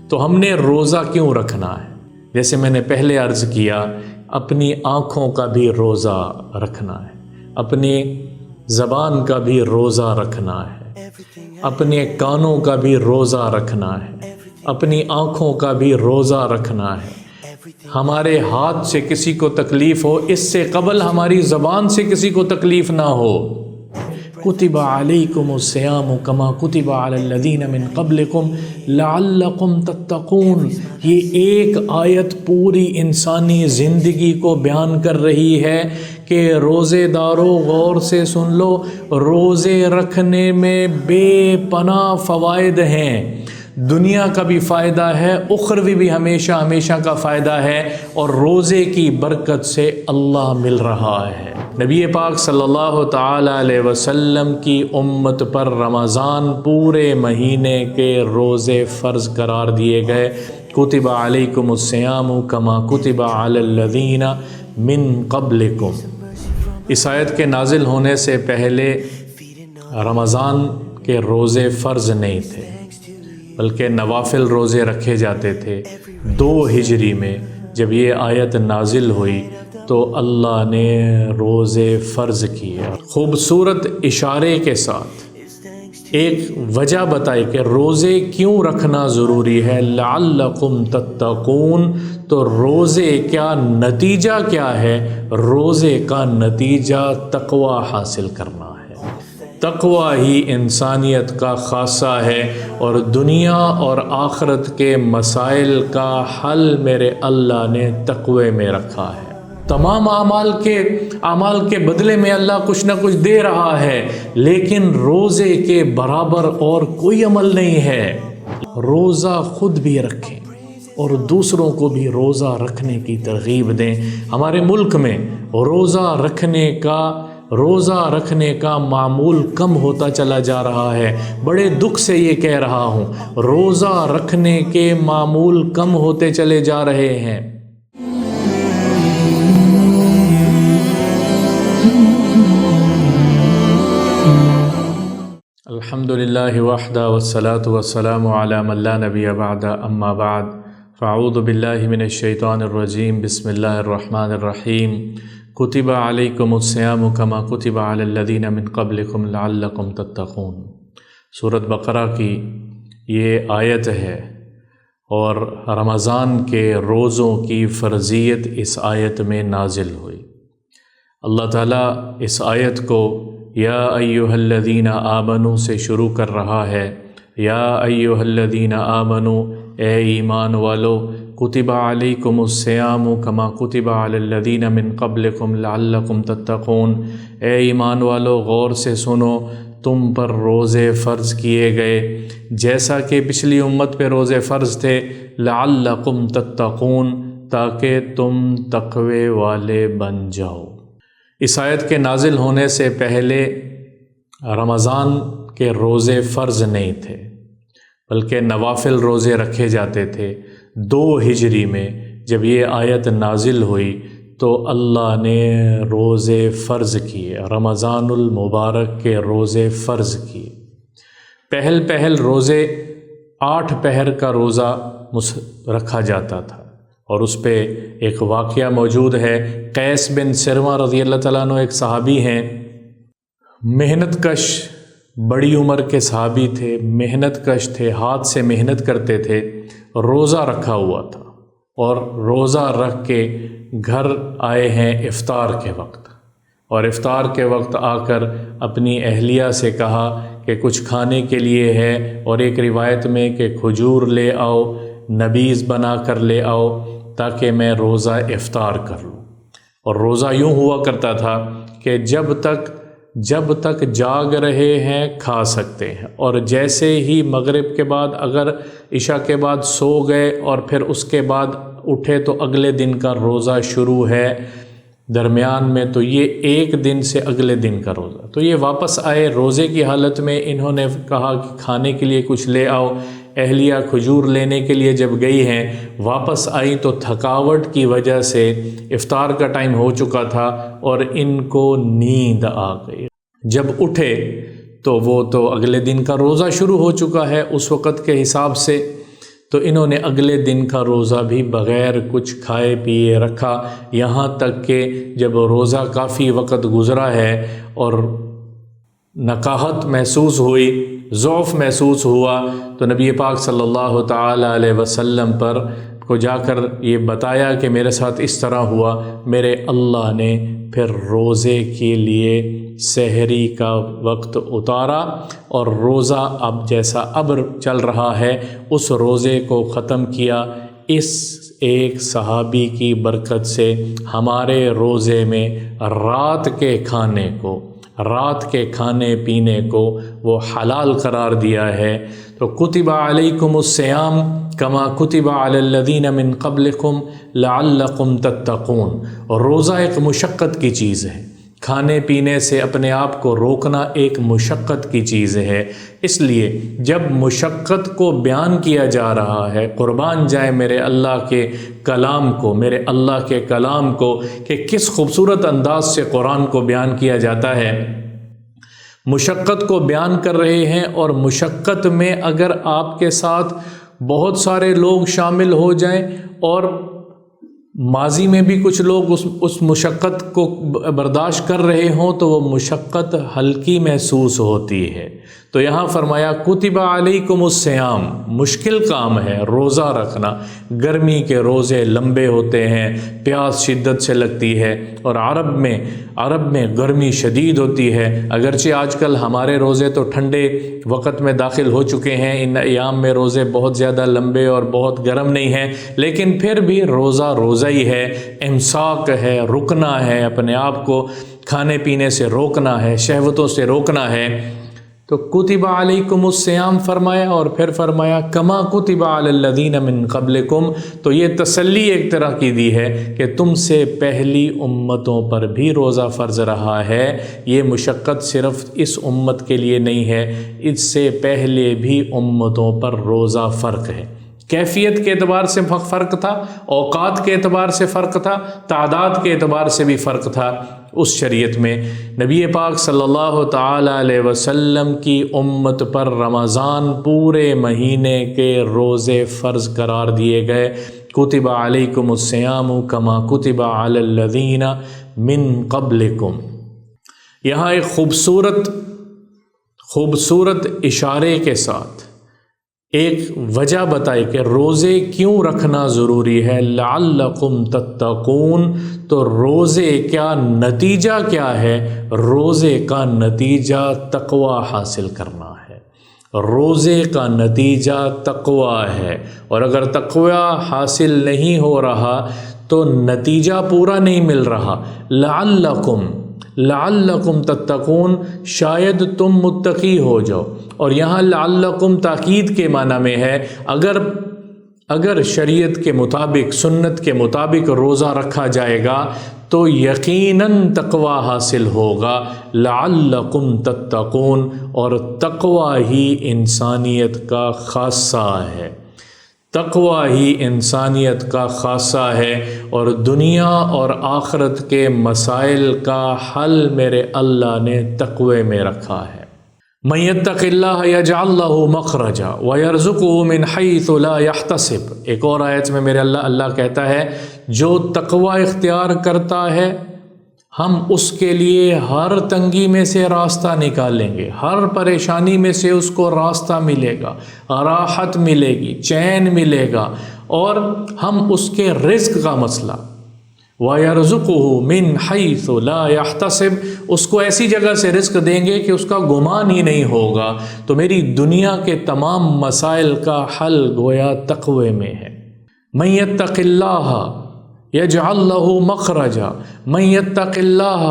تو ہم نے روزہ کیوں رکھنا ہے؟ جیسے میں نے پہلے عرض کیا، اپنی آنکھوں کا بھی روزہ رکھنا ہے، اپنی زبان کا بھی روزہ رکھنا ہے، اپنے کانوں کا بھی روزہ رکھنا ہے، اپنی آنکھوں کا بھی روزہ رکھنا ہے۔ ہمارے ہاتھ سے کسی کو تکلیف ہو اس سے قبل ہماری زبان سے کسی کو تکلیف نہ ہو۔ کتب علیکم الصیام کما کتب علی الذین من قبلکم لعلکم تتقون، یہ ایک آیت پوری انسانی زندگی کو بیان کر رہی ہے کہ روزے داروں غور سے سن لو، روزے رکھنے میں بے پناہ فوائد ہیں، دنیا کا بھی فائدہ ہے، اخروی بھی ہمیشہ ہمیشہ کا فائدہ ہے، اور روزے کی برکت سے اللہ مل رہا ہے۔ نبی پاک صلی اللہ تعالی علیہ وسلم کی امت پر رمضان پورے مہینے کے روزے فرض قرار دیے گئے۔ کتب علیکم الصیام کما کتب علی الذین من قبلکم۔ اس آیت کے نازل ہونے سے پہلے رمضان کے روزے فرض نہیں تھے، بلکہ نوافل روزے رکھے جاتے تھے۔ 2 ہجری میں جب یہ آیت نازل ہوئی تو اللہ نے روزے فرض کیے، خوبصورت اشارے کے ساتھ ایک وجہ بتائی کہ روزے کیوں رکھنا ضروری ہے، لعلکم تتقون۔ تو روزے کیا نتیجہ کیا ہے؟ روزے کا نتیجہ تقوی حاصل کرنا ہے۔ تقوی ہی انسانیت کا خاصہ ہے، اور دنیا اور آخرت کے مسائل کا حل میرے اللہ نے تقوی میں رکھا ہے۔ تمام اعمال کے بدلے میں اللہ کچھ نہ کچھ دے رہا ہے، لیکن روزے کے برابر اور کوئی عمل نہیں ہے۔ روزہ خود بھی رکھیں اور دوسروں کو بھی روزہ رکھنے کی ترغیب دیں۔ ہمارے ملک میں روزہ رکھنے کا معمول کم ہوتا چلا جا رہا ہے۔ بڑے دکھ سے یہ کہہ رہا ہوں، روزہ رکھنے کے معمول کم ہوتے چلے جا رہے ہیں۔ الحمدللہ وحدہ والصلاة والسلام علی من لا نبی بعد، اما بعد فاعوذ باللہ من الشیطان الرجیم، بسم اللہ الرحمن الرحیم۔ کتب علیکم الصیام کما کتب علی الذین من قبلکم لعلکم تتقون۔ سورۃ بقرہ کی یہ آیت ہے، اور رمضان کے روزوں کی فرضیت اس آیت میں نازل ہوئی۔ اللہ تعالیٰ اس آیت کو یا ایھا الذین آمنوا سے شروع کر رہا ہے۔ یا ایھا الذین آمنوا، اے ایمان والو، کتب علیکم الصیام کما کتب علی الذین من قبلکم لعلکم تتقون، اے ایمان والو غور سے سنو، تم پر روزے فرض کیے گئے جیسا کہ پچھلی امت پہ روزے فرض تھے، لعلکم تتقون، تاکہ تم تقوی والے بن جاؤ۔ اس آیت کے نازل ہونے سے پہلے رمضان کے روزے فرض نہیں تھے، بلکہ نوافل روزے رکھے جاتے تھے۔ 2 ہجری میں جب یہ آیت نازل ہوئی تو اللہ نے روزے فرض کیے، رمضان المبارک کے روزے فرض کیے۔ پہل روزے 8 پہر کا روزہ رکھا جاتا تھا، اور اس پہ ایک واقعہ موجود ہے۔ قیس بن سرمہ رضی اللہ تعالیٰ عنہ ایک صحابی ہیں، محنت کش، بڑی عمر کے صحابی تھے، محنت کش تھے، ہاتھ سے محنت کرتے تھے، روزہ رکھا ہوا تھا، اور روزہ رکھ کے گھر آئے ہیں افطار کے وقت، اور افطار کے وقت آ کر اپنی اہلیہ سے کہا کہ کچھ کھانے کے لیے ہے، اور ایک روایت میں کہ کھجور لے آؤ، نبیذ بنا کر لے آؤ تاکہ میں روزہ افطار کر لوں۔ اور روزہ یوں ہوا کرتا تھا کہ جب تک جاگ رہے ہیں کھا سکتے ہیں، اور جیسے ہی مغرب کے بعد اگر عشاء کے بعد سو گئے اور پھر اس کے بعد اٹھے تو اگلے دن کا روزہ شروع ہے، درمیان میں تو یہ ایک دن سے اگلے دن کا روزہ۔ تو یہ واپس آئے روزے کی حالت میں، انہوں نے کہا کہ کھانے کے لیے کچھ لے آؤ۔ اہلیہ کھجور لینے کے لیے جب گئی ہیں، واپس آئی تو تھکاوٹ کی وجہ سے افطار کا ٹائم ہو چکا تھا اور ان کو نیند آ گئی۔ جب اٹھے تو وہ تو اگلے دن کا روزہ شروع ہو چکا ہے اس وقت کے حساب سے، تو انہوں نے اگلے دن کا روزہ بھی بغیر کچھ کھائے پیے رکھا، یہاں تک کہ جب روزہ کافی وقت گزرا ہے اور نکاہت محسوس ہوئی، ضعف محسوس ہوا، تو نبی پاک صلی اللہ تعالی علیہ وسلم پر کو جا کر یہ بتایا کہ میرے ساتھ اس طرح ہوا۔ میرے اللہ نے پھر روزے کے لیے سحری کا وقت اتارا، اور روزہ اب جیسا ابر چل رہا ہے اس روزے کو ختم کیا۔ اس ایک صحابی کی برکت سے ہمارے روزے میں رات کے کھانے پینے کو وہ حلال قرار دیا ہے۔ تو کتب علیکم الصیام کما کتب علی الذین من قبلکم لعلکم تتقون۔ روزہ ایک مشقت کی چیز ہے، کھانے پینے سے اپنے آپ کو روکنا ایک مشقت کی چیز ہے، اس لیے جب مشقت کو بیان کیا جا رہا ہے، قربان جائے میرے اللہ کے کلام کو کہ کس خوبصورت انداز سے قرآن کو بیان کیا جاتا ہے۔ مشقت کو بیان کر رہے ہیں، اور مشقت میں اگر آپ کے ساتھ بہت سارے لوگ شامل ہو جائیں اور ماضی میں بھی کچھ لوگ اس مشقت کو برداشت کر رہے ہوں تو وہ مشقت ہلکی محسوس ہوتی ہے۔ تو یہاں فرمایا کتب علیکم الصیام، مشکل کام ہے روزہ رکھنا، گرمی کے روزے لمبے ہوتے ہیں، پیاس شدت سے لگتی ہے، اور عرب میں گرمی شدید ہوتی ہے۔ اگرچہ آج کل ہمارے روزے تو ٹھنڈے وقت میں داخل ہو چکے ہیں، ان ایام میں روزے بہت زیادہ لمبے اور بہت گرم نہیں ہیں، لیکن پھر بھی روزہ ہی ہے، امساک ہے، رکنا ہے، اپنے آپ کو کھانے پینے سے روکنا ہے، شہوتوں سے روکنا ہے۔ تو کتب علیکم الصیام فرمایا، اور پھر فرمایا کما کتب علی الذین من قبلکم، تو یہ تسلی ایک طرح کی دی ہے کہ تم سے پہلی امتوں پر بھی روزہ فرض رہا ہے۔ یہ مشقت صرف اس امت کے لیے نہیں ہے، اس سے پہلے بھی امتوں پر روزہ فرق ہے۔ کیفیت کے اعتبار سے فرق تھا، اوقات کے اعتبار سے فرق تھا، تعداد کے اعتبار سے بھی فرق تھا۔ اس شریعت میں نبی پاک صلی اللہ تعالی علیہ وسلم کی امت پر رمضان پورے مہینے کے روزے فرض قرار دیے گئے۔ کتب علیکم الصیام کما کتب علی الذین من قبلکم۔ یہاں ایک خوبصورت اشارے کے ساتھ ایک وجہ بتائی کہ روزے کیوں رکھنا ضروری ہے، لعلکم تتقون۔ تو روزے کا نتیجہ کیا ہے؟ روزے کا نتیجہ تقوی حاصل کرنا ہے، روزے کا نتیجہ تقوی ہے، اور اگر تقوی حاصل نہیں ہو رہا تو نتیجہ پورا نہیں مل رہا۔ لعلکم تتقون، شاید تم متقی ہو جاؤ، اور یہاں لعلکم تاکید کے معنی میں ہے۔ اگر شریعت کے مطابق، سنت کے مطابق روزہ رکھا جائے گا تو یقیناً تقوی حاصل ہوگا۔ لعلکم تتقون، اور تقوی ہی انسانیت کا خاصہ ہے، تقوی ہی انسانیت کا خاصہ ہے، اور دنیا اور آخرت کے مسائل کا حل میرے اللہ نے تقوی میں رکھا ہے۔ من یتق اللہ یجعل لہ مخرجا ویرزقہ من حیث لا یحتسب۔ ایک اور آیت میں میرے اللہ کہتا ہے جو تقوی اختیار کرتا ہے ہم اس کے لیے ہر تنگی میں سے راستہ نکالیں گے، ہر پریشانی میں سے اس کو راستہ ملے گا، راحت ملے گی، چین ملے گا، اور ہم اس کے رزق کا مسئلہ وَيَرْزُقُهُ مِنْ حَيْثُ لَا يَحْتَسِبُ، اس کو ایسی جگہ سے رزق دیں گے کہ اس کا گمان ہی نہیں ہوگا۔ تو میری دنیا کے تمام مسائل کا حل گویا تقوی میں ہے۔ مَن يَتَّقِ اللَّهَ يَجْعَلْ لَهُ مَخْرَجًا مَن يَتَّقِ اللَّهَ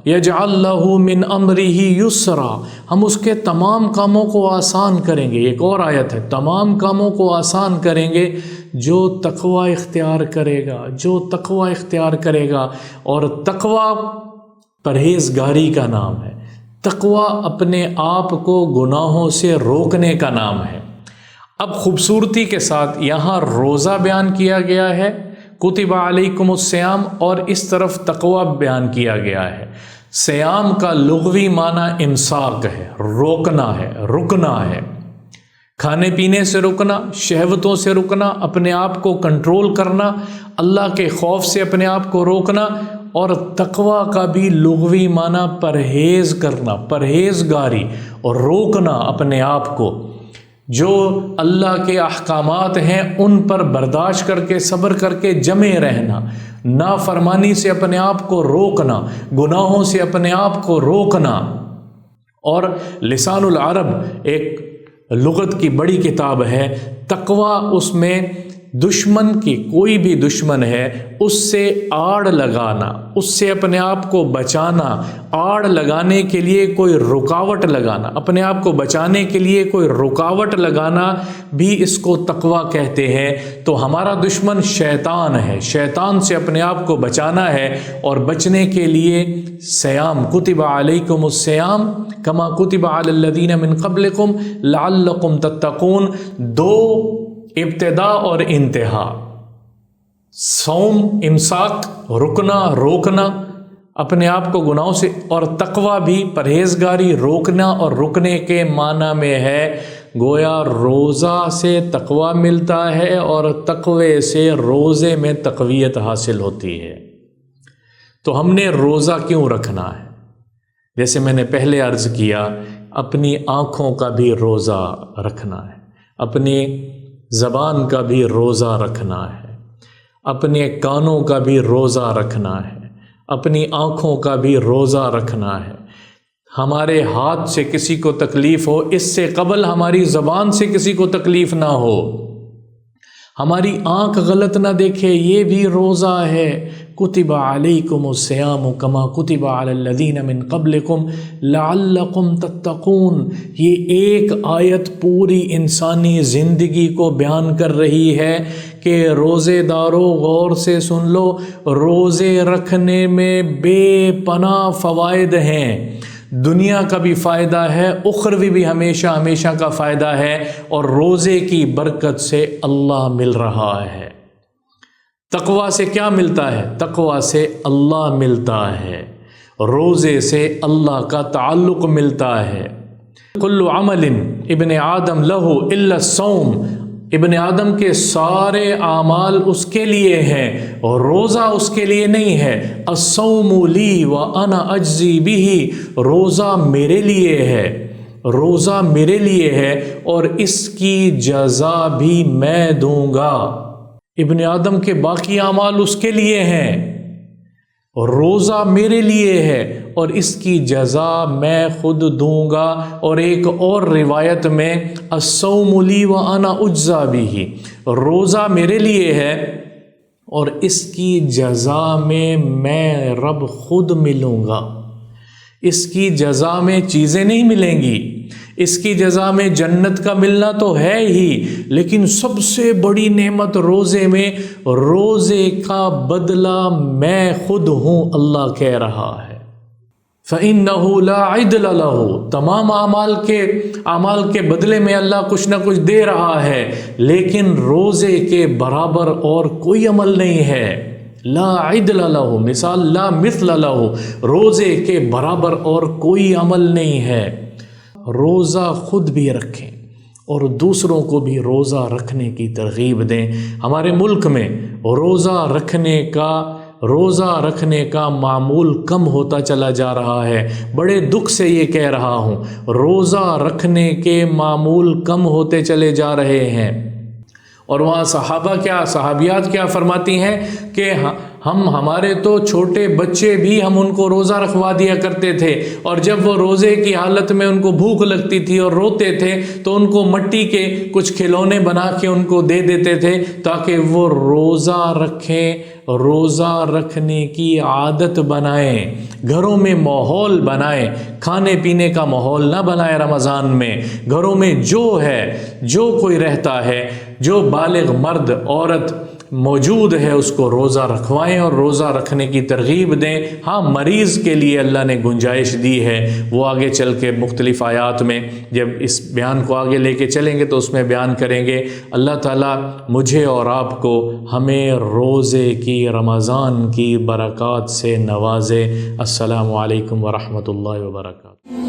يَجْعَلْ لَهُ مِنْ أَمْرِهِ يُسْرًا، ہم اس کے تمام کاموں کو آسان کریں گے۔ ایک اور آیت ہے، تمام کاموں کو آسان کریں گے جو تقوی اختیار کرے گا، جو تقوی اختیار کرے گا۔ اور تقوی پرہیزگاری کا نام ہے، تقوی اپنے آپ کو گناہوں سے روکنے کا نام ہے۔ اب خوبصورتی کے ساتھ یہاں روزہ بیان کیا گیا ہے، کتب علیکم الصیام، اور اس طرف تقوی بیان کیا گیا ہے۔ صیام کا لغوی معنی امساک ہے، روکنا ہے، رکنا ہے۔ کھانے پینے سے رکنا، شہوتوں سے رکنا، اپنے آپ کو کنٹرول کرنا، اللہ کے خوف سے اپنے آپ کو روکنا، اور تقوی کا بھی لغوی معنی پرہیز کرنا، پرہیزگاری، اور روکنا اپنے آپ کو، جو اللہ کے احکامات ہیں ان پر برداشت کر کے صبر کر کے جمے رہنا، نافرمانی سے اپنے آپ کو روکنا، گناہوں سے اپنے آپ کو روکنا۔ اور لسان العرب ایک لغت کی بڑی کتاب ہے، تقوی اس میں دشمن کی، کوئی بھی دشمن ہے اس سے آڑ لگانا، اس سے اپنے آپ کو بچانا، آڑ لگانے کے لیے کوئی رکاوٹ لگانا، اپنے آپ کو بچانے کے لیے کوئی رکاوٹ لگانا بھی اس کو تقوی کہتے ہیں۔ تو ہمارا دشمن شیطان ہے، شیطان سے اپنے آپ کو بچانا ہے، اور بچنے کے لیے صیام، کتب علیکم الصیام کما کتب علی الذین من قبلکم لعلکم تتقون، دو ابتدا اور انتہا، صوم امساک، رکنا، روکنا اپنے آپ کو گناہوں سے، اور تقوی بھی پرہیزگاری، روکنا، اور رکنے کے معنی میں ہے گویا روزہ سے تقوی ملتا ہے، اور تقوی سے روزے میں تقویت حاصل ہوتی ہے۔ تو ہم نے روزہ کیوں رکھنا ہے؟ جیسے میں نے پہلے عرض کیا، اپنی آنکھوں کا بھی روزہ رکھنا ہے، اپنی زبان کا بھی روزہ رکھنا ہے، اپنے کانوں کا بھی روزہ رکھنا ہے، اپنی آنکھوں کا بھی روزہ رکھنا ہے۔ ہمارے ہاتھ سے کسی کو تکلیف ہو، اس سے قبل ہماری زبان سے کسی کو تکلیف نہ ہو، ہماری آنکھ غلط نہ دیکھے، یہ بھی روزہ ہے۔ کتب علیکم الصیام کما کتب علی الذین من قبلکم لعلکم تتقون، یہ ایک آیت پوری انسانی زندگی کو بیان کر رہی ہے کہ روزے داروں غور سے سن لو، روزے رکھنے میں بے پناہ فوائد ہیں، دنیا کا بھی فائدہ ہے، اخروی بھی ہمیشہ ہمیشہ کا فائدہ ہے، اور روزے کی برکت سے اللہ مل رہا ہے۔ تقوی سے کیا ملتا ہے؟ تقوی سے اللہ ملتا ہے، روزے سے اللہ کا تعلق ملتا ہے۔ کل عمل ابن آدم لہ الا الصوم، ابن آدم کے سارے اعمال اس کے لیے ہیں، اور روزہ اس کے لیے نہیں ہے۔ الصوم لی وانا اجزی بہ، روزہ میرے لیے ہے، روزہ میرے لیے ہے، اور اس کی جزا بھی میں دوں گا۔ ابن آدم کے باقی اعمال اس کے لیے ہیں، روزہ میرے لیے ہے، اور اس کی جزا میں خود دوں گا۔ اور ایک اور روایت میں الصوم لی وانا اجزی بہ، روزہ میرے لیے ہے اور اس کی جزا میں رب خود ملوں گا۔ اس کی جزا میں چیزیں نہیں ملیں گی، اس کی جزا میں جنت کا ملنا تو ہے ہی، لیکن سب سے بڑی نعمت روزے میں، روزے کا بدلہ میں خود ہوں، اللہ کہہ رہا ہے۔ فَإِنَّهُ لَا عِدْلَ لَهُ، تمام اعمال کے بدلے میں اللہ کچھ نہ کچھ دے رہا ہے، لیکن روزے کے برابر اور کوئی عمل نہیں ہے۔ لا عدل لہ، مثال لا مثل لہ، روزے کے برابر اور کوئی عمل نہیں ہے۔ روزہ خود بھی رکھیں اور دوسروں کو بھی روزہ رکھنے کی ترغیب دیں۔ ہمارے ملک میں روزہ رکھنے کا معمول کم ہوتا چلا جا رہا ہے، بڑے دکھ سے یہ کہہ رہا ہوں، روزہ رکھنے کے معمول کم ہوتے چلے جا رہے ہیں۔ اور وہاں صحابیات کیا فرماتی ہیں کہ ہمارے تو چھوٹے بچے بھی ہم ان کو روزہ رکھوا دیا کرتے تھے، اور جب وہ روزے کی حالت میں ان کو بھوک لگتی تھی اور روتے تھے تو ان کو مٹی کے کچھ کھلونے بنا کے ان کو دے دیتے تھے تاکہ وہ روزہ رکھیں، روزہ رکھنے کی عادت بنائیں، گھروں میں ماحول بنائیں، کھانے پینے کا ماحول نہ بنائیں رمضان میں۔ گھروں میں جو کوئی رہتا ہے، جو بالغ مرد عورت موجود ہے، اس کو روزہ رکھوائیں اور روزہ رکھنے کی ترغیب دیں۔ ہاں، مریض کے لیے اللہ نے گنجائش دی ہے، وہ آگے چل کے مختلف آیات میں جب اس بیان کو آگے لے کے چلیں گے تو اس میں بیان کریں گے۔ اللہ تعالیٰ مجھے اور آپ کو ہمیں روزے کی، رمضان کی برکات سے نوازے۔ السلام علیکم ورحمۃ اللہ وبرکاتہ۔